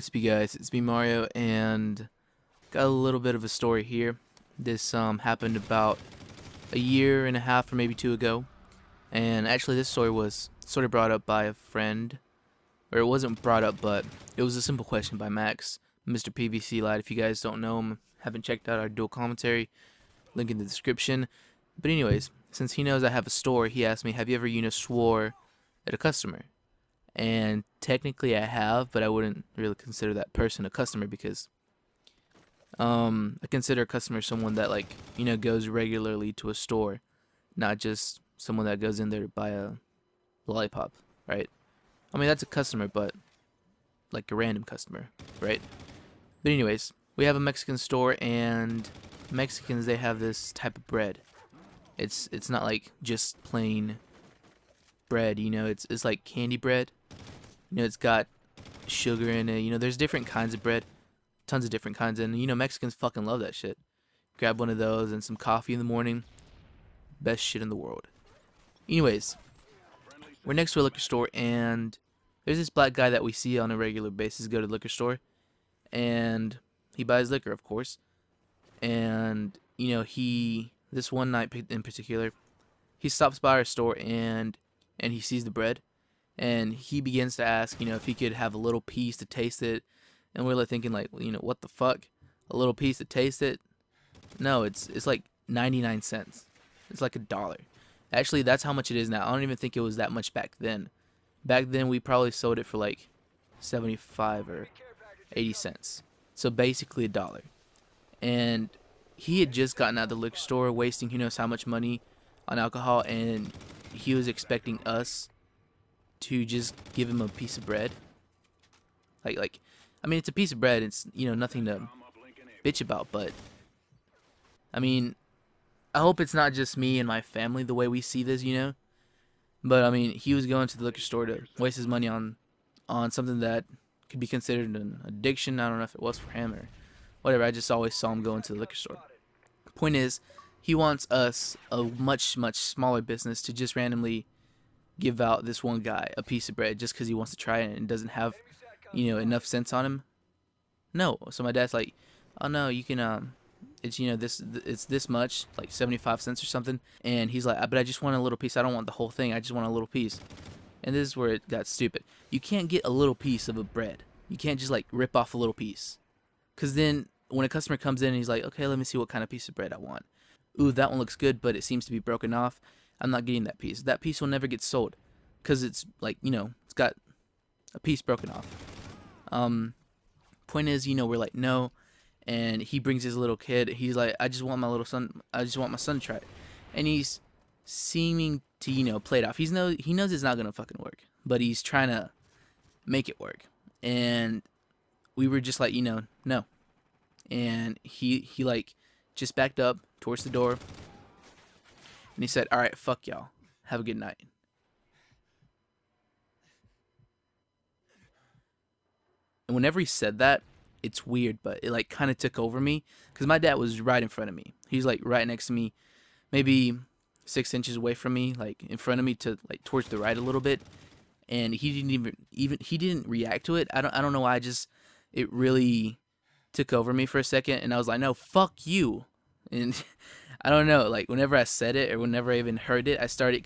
What's up, you guys? It's me, Mario, and got a little bit of a story here. This happened about a year and a half or maybe two ago, and actually this story was sort of brought up by a friend, or it wasn't brought up, but it was a simple question by Max, Mr. PVC Lad. If you guys don't know him, haven't checked out our dual commentary, link in the description. But anyways, since he knows I have a store, he asked me, have you ever, swore at a customer? And technically I have, but I wouldn't really consider that person a customer because I consider a customer someone that goes regularly to a store, not just someone that goes in there to buy a lollipop, right? I mean, that's a customer, but like a random customer, right? But anyways, we have a Mexican store, and Mexicans, they have this type of bread. It's not like just plain bread, it's like candy bread. It's got sugar in it. There's different kinds of bread, tons of different kinds, and Mexicans fucking love that shit. Grab one of those and some coffee in the morning. Best shit in the world. Anyways, we're next to a liquor store, and there's this black guy that we see on a regular basis go to the liquor store, and he buys liquor, of course. And this one night in particular, he stops by our store and he sees the bread, and he begins to ask, if he could have a little piece to taste it. And we're like thinking, like, what the fuck? A little piece to taste it? No, it's like 99 cents. It's like $1. Actually, that's how much it is now. I don't even think it was that much back then. Back then, we probably sold it for like 75 or 80 cents. So basically $1. And he had just gotten out of the liquor store, wasting who knows how much money on alcohol, and he was expecting us to just give him a piece of bread. I mean, it's a piece of bread. It's, nothing to bitch about, but I mean, I hope it's not just me and my family the way we see this, But I mean, he was going to the liquor store to waste his money on something that could be considered an addiction. I don't know if it was for him or whatever. I just always saw him going to the liquor store. Point is, he wants us, a much, much smaller business, to just randomly give out this one guy a piece of bread just because he wants to try it and doesn't have, enough sense on him. No. So my dad's like, oh no, you can, it's, it's this much, like 75 cents or something. And he's like, but I just want a little piece. I don't want the whole thing. I just want a little piece. And this is where it got stupid. You can't get a little piece of a bread. You can't just like rip off a little piece. Because then when a customer comes in and he's like, okay, let me see what kind of piece of bread I want. Ooh, that one looks good, but it seems to be broken off. I'm not getting that piece. That piece will never get sold because it's like, it's got a piece broken off. Point is, we're like, no. And he brings his little kid. He's like, I just want my son to try it. And he's seeming to, play it off. He knows it's not going to fucking work, but he's trying to make it work. And we were just like, no. And he like just backed up towards the door. And he said, all right, fuck y'all. Have a good night. And whenever he said that, it's weird, but it like kind of took over me. Because my dad was right in front of me. He's like right next to me, maybe 6 inches away from me, like in front of me to like towards the right a little bit. And he didn't he didn't react to it. I don't know why. It really took over me for a second. And I was like, no, fuck you. And I don't know, like whenever I said it or whenever I even heard it, I started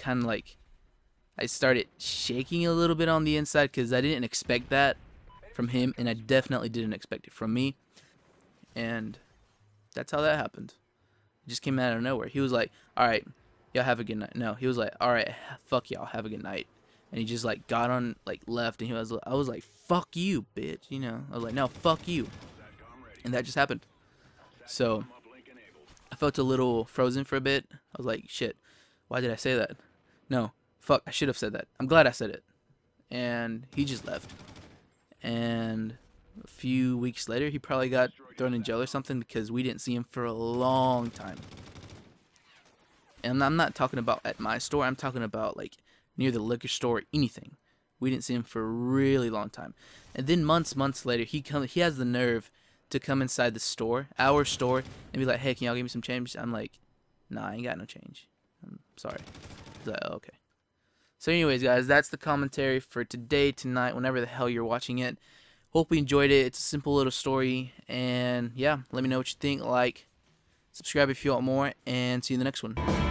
shaking a little bit on the inside because I didn't expect that from him, and I definitely didn't expect it from me. And that's how that happened. It just came out of nowhere. He was like, all right, y'all have a good night. No, he was like, all right, fuck y'all, have a good night. And he just like got on, like left, and I was like, fuck you, bitch, I was like, no, fuck you. And that just happened. So I felt a little frozen for a bit. I was like, shit, why did I say that? No, fuck, I should have said that. I'm glad I said it. And he just left. And a few weeks later, he probably got thrown in jail or something because we didn't see him for a long time. And I'm not talking about at my store. I'm talking about like near the liquor store, anything. We didn't see him for a really long time. And then months later, he has the nerve to come inside the store, our store, and be like, hey, can y'all give me some change? I'm like, nah, I ain't got no change. I'm sorry. He's like, oh, okay. So anyways, guys, that's the commentary for today, tonight, whenever the hell you're watching it. Hope you enjoyed it. It's a simple little story, and yeah, let me know what you think. Like, subscribe if you want more, and see you in the next one.